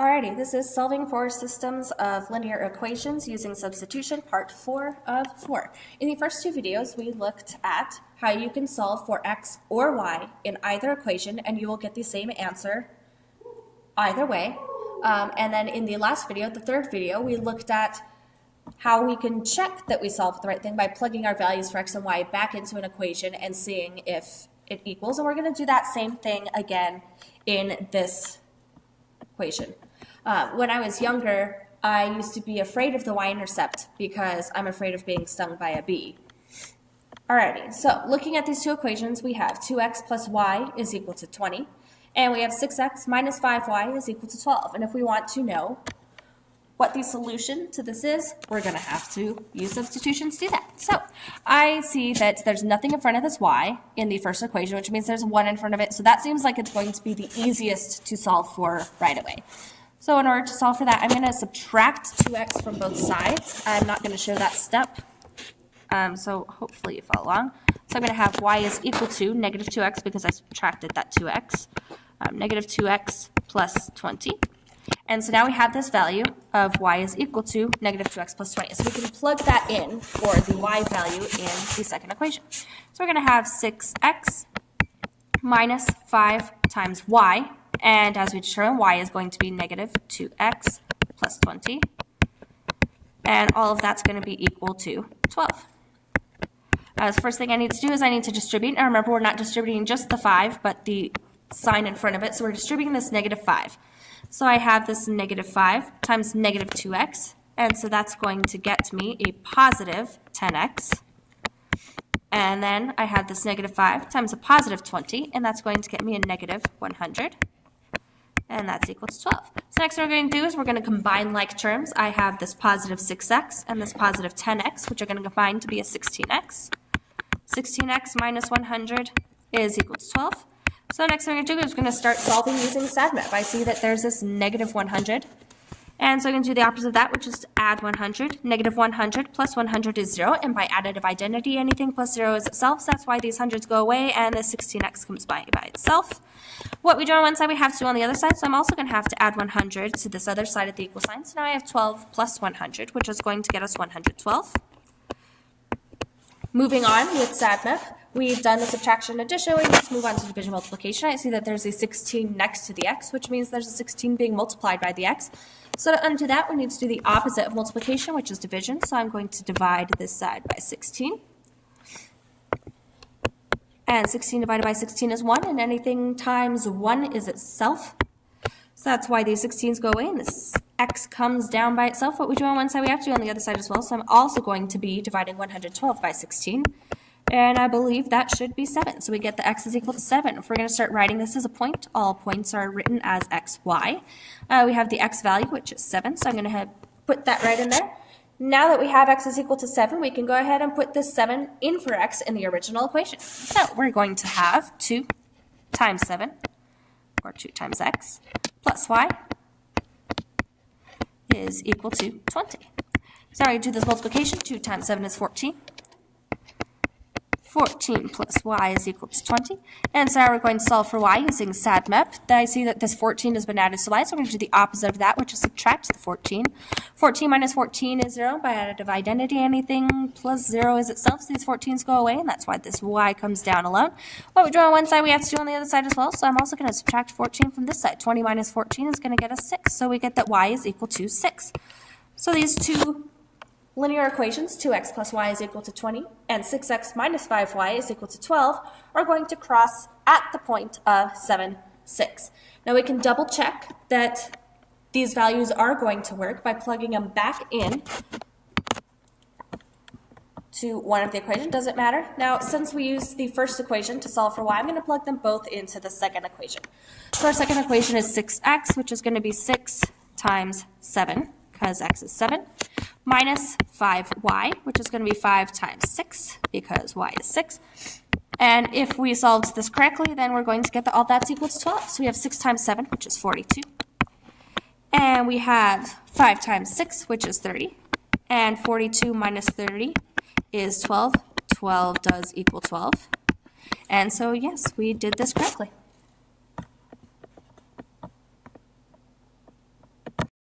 Alrighty, this is solving for systems of linear equations using substitution, part 4 of 4. In the first two videos, we looked at how you can solve for x or y in either equation, and you will get the same answer either way. And then in the last video, the third video, we looked at how we can check that we solved the right thing by plugging our values for x and y back into an equation and seeing if it equals. And we're going to do that same thing again in this equation. When I was younger, I used to be afraid of the y-intercept because I'm afraid of being stung by a bee. Alrighty, so looking at these two equations, we have 2x plus y is equal to 20, and we have 6x minus 5y is equal to 12. And if we want to know what the solution to this is, we're going to have to use substitution to do that. So I see that there's nothing in front of this y in the first equation, which means there's 1 in front of it. So that seems like it's going to be the easiest to solve for right away. So in order to solve for that, I'm going to subtract 2x from both sides. I'm not going to show that step, so hopefully you follow along. So I'm going to have y is equal to negative 2x because I subtracted that 2x, negative 2x plus 20. And so now we have this value of y is equal to negative 2x plus 20. So we can plug that in for the y value in the second equation. So we're going to have 6x minus 5 times y. And as we determine, y is going to be negative 2x plus 20. And all of that's going to be equal to 12. The first thing I need to do is I need to distribute. And remember, we're not distributing just the 5, but the sign in front of it. So we're distributing this negative 5. So I have this negative 5 times negative 2x. And so that's going to get me a positive 10x. And then I have this negative 5 times a positive 20. And that's going to get me a negative 100. And that's equal to 12. So next thing we're going to do is we're going to combine like terms. I have this positive 6x and this positive 10x, which are going to combine to be a 16x. 16x minus 100 is equal to 12. So next thing we're going to do is we're going to start solving using SADMAP. I see that there's this negative 100. And so I'm going to do the opposite of that, which is to add 100. Negative 100 plus 100 is 0. And by additive identity, anything plus 0 is itself. So that's why these hundreds go away and the 16x comes by itself. What we do on one side, we have to on the other side. So I'm also going to have to add 100 to this other side of the equal sign. So now I have 12 plus 100, which is going to get us 112. Moving on with SADMAP, we've done the subtraction and addition. We just move on to division multiplication. I see that there's a 16 next to the x, which means there's a 16 being multiplied by the x. So to undo that, we need to do the opposite of multiplication, which is division. So I'm going to divide this side by 16. And 16 divided by 16 is 1, and anything times 1 is itself. So that's why these 16s go away, and this x comes down by itself. What we do on one side, we have to do on the other side as well. So I'm also going to be dividing 112 by 16. And I believe that should be 7. So we get the x is equal to 7. If we're going to start writing this as a point, all points are written as x, y. We have the x value, which is 7. So I'm going to put that right in there. Now that we have x is equal to 7, we can go ahead and put this 7 in for x in the original equation. So we're going to have 2 times 7, or 2 times x, plus y is equal to 20. So now we do this multiplication. 2 times 7 is 14. 14 plus y is equal to 20. And so now we're going to solve for y using SADMAP. I see that this 14 has been added to y, so we're going to do the opposite of that, which is subtract the 14. 14 minus 14 is 0. By additive identity, anything plus 0 is itself, so these 14s go away, and that's why this y comes down alone. What we do on one side, we have to do on the other side as well, so I'm also going to subtract 14 from this side. 20 minus 14 is going to get us 6, so we get that y is equal to 6. So these two linear equations, 2x plus y is equal to 20, and 6x minus 5y is equal to 12, are going to cross at the point of 7, 6. Now we can double check that these values are going to work by plugging them back in to one of the equations. Doesn't matter. Now, since we used the first equation to solve for y, I'm going to plug them both into the second equation. So our second equation is 6x, which is going to be 6 times 7, because x is 7, minus 5y, which is going to be 5 times 6, because y is 6. And if we solved this correctly, then we're going to get that all that's equal to 12. So we have 6 times 7, which is 42. And we have 5 times 6, which is 30. And 42 minus 30 is 12. 12 does equal 12. And so, yes, we did this correctly.